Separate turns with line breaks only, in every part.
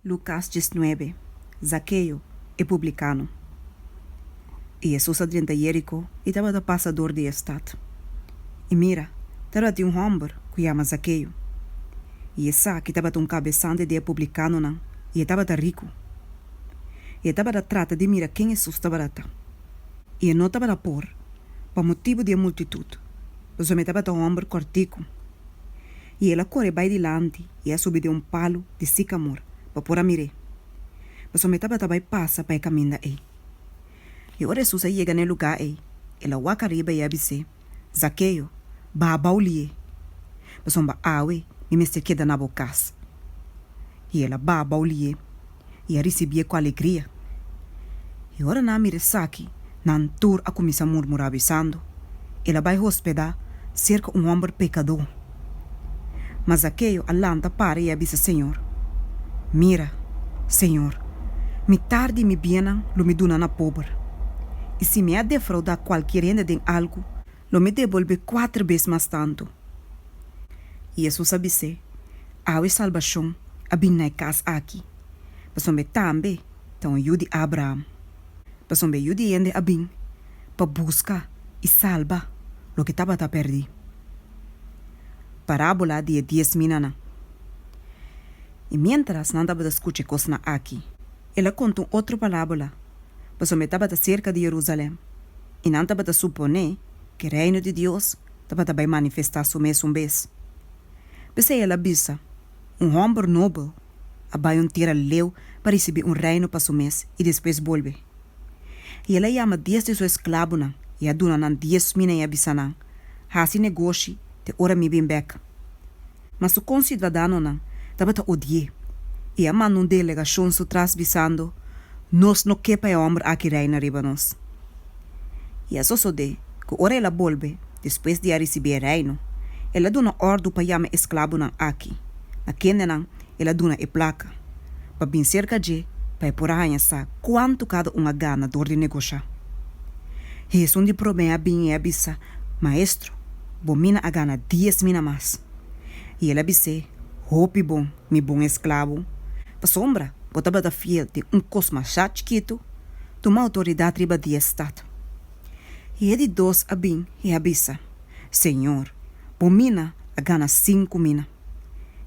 Lucas 19. Zaqueu é publicano. E Jesus adrianta Jerico e estava da passador de estado. E mira, estava de homem que chama Zaqueu. E essa que estava um cabeçante de publicano não, e estava da rico. E estava da trata de mira quem Jesus estava da. E não estava da por, por motivo de multitud. Mas eu estava da homem cortico. E ela corre vai dilante e a subir de um palo de sicamor para pôr a mire. Mas eu estava da passa para caminhar aí. E ora Jesus chega no lugar aí. Ela waka riba e abise. Zaqueu, ba baulie. Mas eu awe e me queda na bocas. E ela ba baulie. E a recebia com alegria. E ora na mire saki, na tur a começar a murmurar avisando. Ela vai hospedar cerca homem pecador. Mas Zaqueu alanta para e avisa Senhor. Mira, Senhor, me tarde me bienam lo me duna na pobre. E se me ha defraudar qualquer renda de algo, lo me devolve 4 vezes mais tanto. E Jesus avise, a salvação a bin na casa aqui. Mas me também tão ajude Abraham. Mas me ajude ende a bin para buscar e salvar lo que estava a perder. Parábola de 10 minana. E mientras não estava a escutar coisa aqui, ela conta outra parábola, mas eu estava cerca de Jerusalém, e não estava a suponer que o reino de Deus estava a manifestar-se mesmo vez. Pensei ela bisa, homem nobre, abai tira leu para receber reino para o mês e depois volve. E ela chama 10 de seus escravos e a dona 10 mina e a bisa hasi negócio de ora me bem back. Mas o concidadano não estava a odiar. E a mano uma delegação se transvisando, nós não quepa o homem aqui reina riba nós. E a só de que ora ela volve, depois de receber reino, ela dá uma ordem para chamar escravo não aqui. Na quenda não, ela dá uma placa, para bem cerca de, para por aí sa quanto cada gana dor de negociar. E isso de problema bem é abisa, maestro, bomina a gana 10 mina mais. E ela disse, hope bom, mi bom escravo. Pa sombra, botava da fiel de cosma chat quito, toma autoridade riba de estado. E ele dos a bem e abisa, Senhor, bomina a gana 5 mina.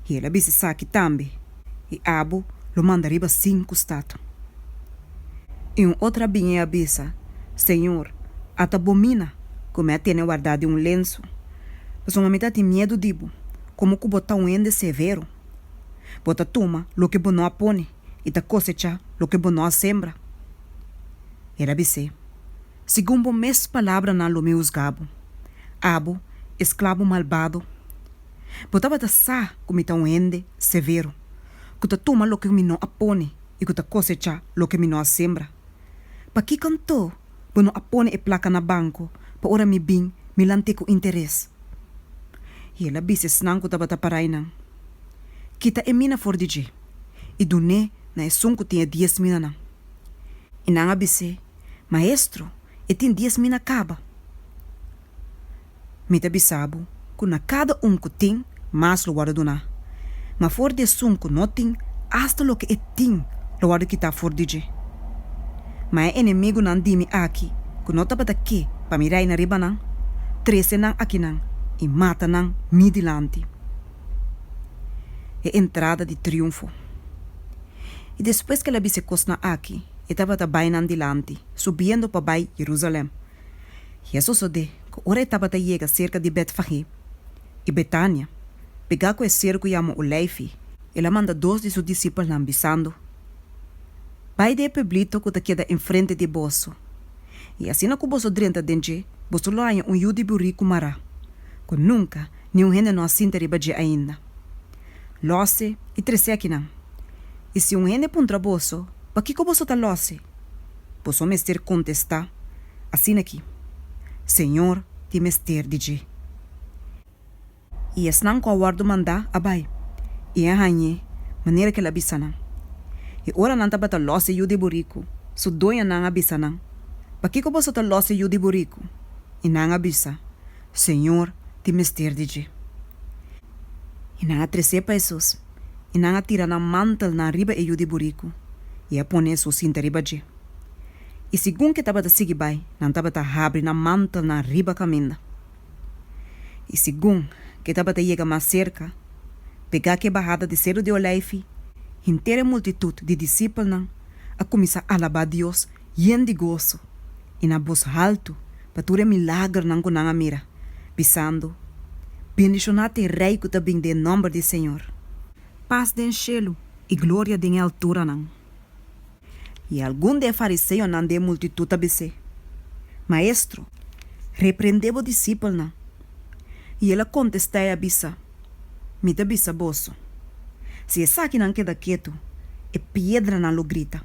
E ela disse saque também, e abo lo manda riba 5 stato. E outra bem e abisa, Senhor, ata bomina, como a tem guardado lenço. Mas uma metade tem medo dibo, como que botar ende severo. Bota toma lo que bono apone e ta cosecha lo que bono sembra. Era bise. Segundo mes palavra na lo meus gabo. Abo, escravo malvado. Botava ta sa como ta ende severo. Que ta toma lo que me no apone e que ta cosecha lo que me no sembra. Pa que cantou, bono apone e placa na banco, pa ora mi bing, mi lante com interesse. E ela disse snanco tava taparai não. Kita e mina for DJ. E do ne na e sunco tinha 10 mina não. E não abisse, maestro, e tem 10 mina caba. Mita bisabo, que na cada que tem, mas lo guarda donar. Mas for de sunco não tem, hasta lo que e tem, lo guarda que tá for DJ. Mas é inimigo não dime aqui, que não tava daqui, para mirar na riba não. 13 não aqui não. E mata não midilante. É entrada de triunfo. E depois que ela visse cosna aqui, estava bem andilante, subindo para bai Jerusalém. E isso só de que ora estava a chegar cerca de Betfagé. E Betânia, pegar com esse cerco chama o Leifi, ela manda 2 de seus discípulos ambisando. Bai de pueblito que queda em frente de bolso. E assim que o bolso drenta dentro, bolso lá é jude burrico mará. Que nunca nenhum gente não assinta riba de ainda. Losse e 13 aqui não. E se gente puntra bolso, para que o bolso tá losse? Posso mester contestar, assim aqui. Senhor, te mester de. E não com a guarda mandar abai. E a rainha, maneira que ela abisa não. E ora não tá bata losse e o de burico, so doia não abisa não. Para que o bolso tá losse e o de burico? E não abisa. Senhor, te mester de. E não a 13 pesos. e não tira na mantel na riba e de burico e a pone sua cinta riba de. E segundo que estava a seguir vai, não estava a abrir na mantel na riba caminda. E segundo que estava a chegar mais cerca, pegar que barrada de cero de oleife, inteira multitud de discípulos a começar a alabar Deus e de gozo, e na voz alto, para tudo milagre não que não mira, pisando, bendicionate rei que está bem de nome do Senhor. Paz den cielo e glória den altura não. E algum de fariseu não de multitud abisse. Maestro, repreendeu o discípulo não. E ela contestou a bisa. Me da bisa bosso. Se essa aqui não queda quieto, é pedra não lo grita.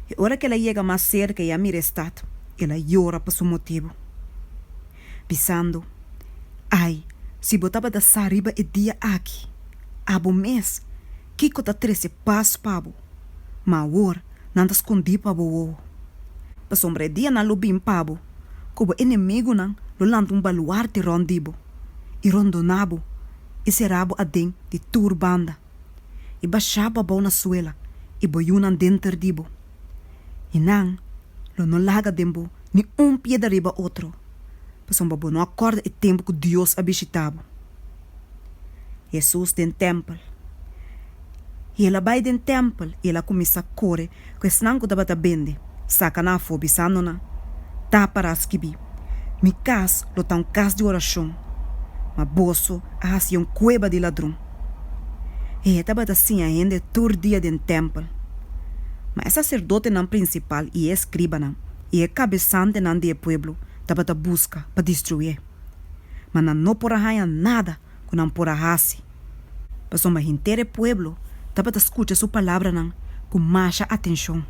E hora que ela chega mais cerca e a mira estado, ela llora por seu motivo. Pensando, ai, se botava da sariba e dia aqui, abo mês, que cota trece paz pabo, mas agora não te escondi pabo. Para sombra dia não lo bim pabo, como inimigo não, lo lança baluarte rondibo, e rondonabo, e serabo adem de turbanda, e baixava a na suela, e boiunan dentro dibo. E não, lo não larga dembo, ni pie da riba outro, para sombra não acorda o tempo que Deus abisitava. Jesus den templo. E ela vai den templo e ela começa a correr, que o snanco da bata bende, saca na fobi sanona, tá para esquibi. Mi cas lo tá cas de oração, mas bolso a assim cueva de ladrão. E ela bata assim ainda todo dia den templo. Mas sacerdote não principal e escriba não, e cabeçante não de pueblo, tá bata busca para destruir. Mas não por arranhar nada, que não por arrasi. Mas uma inteira pueblo, tava a escutar sua palavra não, com mais atenção.